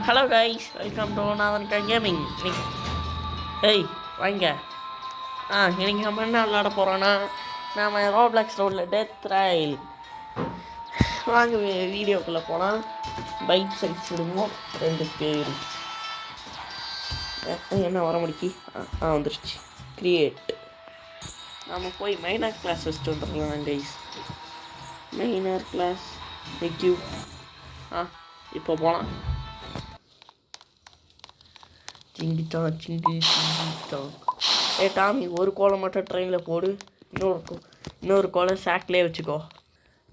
Hello guys, welcome to Nathanka gaming. ஏய் வாங்க. இன்னைக்கு நம்ம என்ன விளாட போகிறோன்னா, நாம் ரோப்ளாக்ஸ் ரோடில் டெத் ராயில். வாங்க வீடியோக்குள்ளே போனால் பைக் சைஸ் விடுவோம் 2 பேர். என்ன வர முடிக்கி வந்துருச்சு. கிரியேட். நம்ம போய் மைனர் கிளாஸ் வச்சுட்டு வந்துடலாம் கைஸ். Minor class equip. இப்போ போகலாம். சிங்கிட்டான். டாமி, ஒரு கோலை மட்டும் ட்ரெயினில் போடு. இன்னொரு கோலை சாக்லேயே வச்சுக்கோ.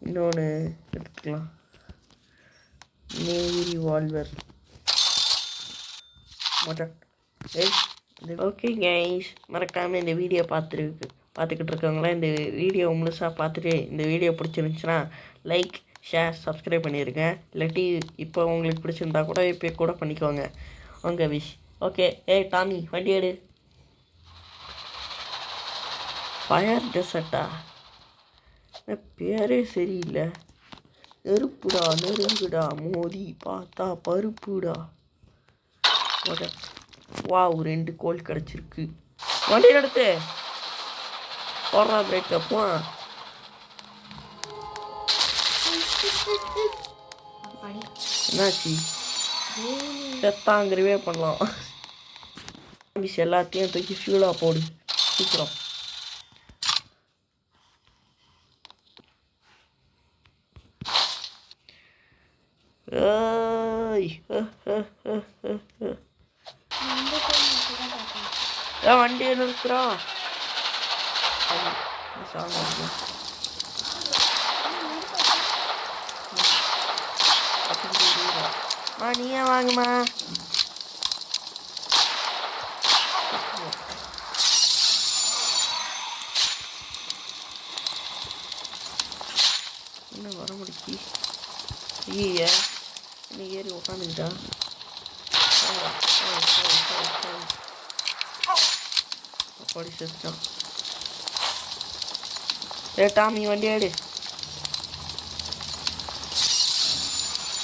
இன்னொன்று எடுத்துக்கலாம். Navy revolver mutton. Okay guys, மறக்காமல் இந்த வீடியோ பார்த்துக்கிட்டு இருக்கவங்களா இந்த வீடியோ முழுசாக பார்த்துட்டு இந்த வீடியோ பிடிச்சிருந்துச்சுன்னா லைக், ஷேர், சப்ஸ்கிரைப் பண்ணிடுங்க. இல்லாட்டி இப்போ உங்களுக்கு பிடிச்சிருந்தா கூட இப்போ கூட பண்ணிக்கோங்க. உங்கள் விஷ். ஓகே. டாமி, வண்டி எடு. ஃபயர் டெசர்ட்டா? பேரே சரியில்லை. நெருப்புடா, நெருங்குடா, மோதி பார்த்தா பருப்புடா. வாவ், 2 கோல் கிடச்சிருக்கு. வண்டி எடுத்து போடுறா பிரேக்கப்போ. என்னாச்சு? செத்தாங்கிறவே பண்ணலாம். எல்லாத்தையும் தூக்கி ஃபியூலாக போடு சீக்கிரம். வண்டியை நிறுத்துறா. நீயே வாங்கம்மா. என்ன வர முடிச்சு? ஐயா, என்ன ஏறி உட்காந்துக்கிட்டா? அப்படி செத்துட்டான். டாமி, வண்டி ஆடு.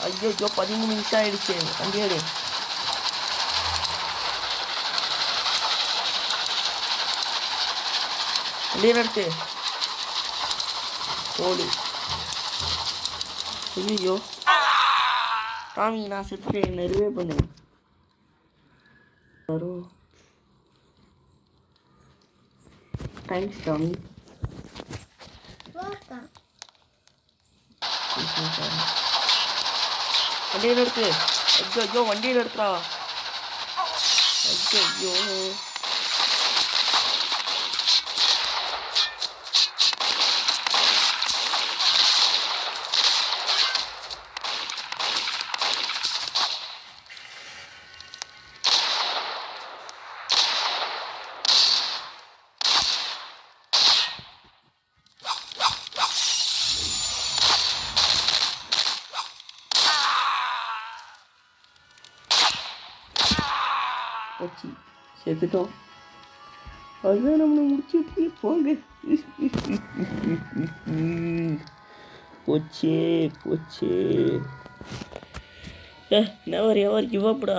ஐயோ 13 நிமிஷம் ஆயிடுச்சு. வண்டி ஆடு. வண்டியை நடத்து. ஓடு. ஐயோ டாமி, நான் செத்துட்டேன். நிறைவே பண்ணு. Thanks Tommy. வண்டியை நிறுத்து. ஐயோ வண்டியை நிறுத்துறா. ஐயோ போச்சு, செத்துட்டோம். அதுதான் நம்மளை முடிச்சுட்டு போங்க. போச்சே. Never ever give அப்டா.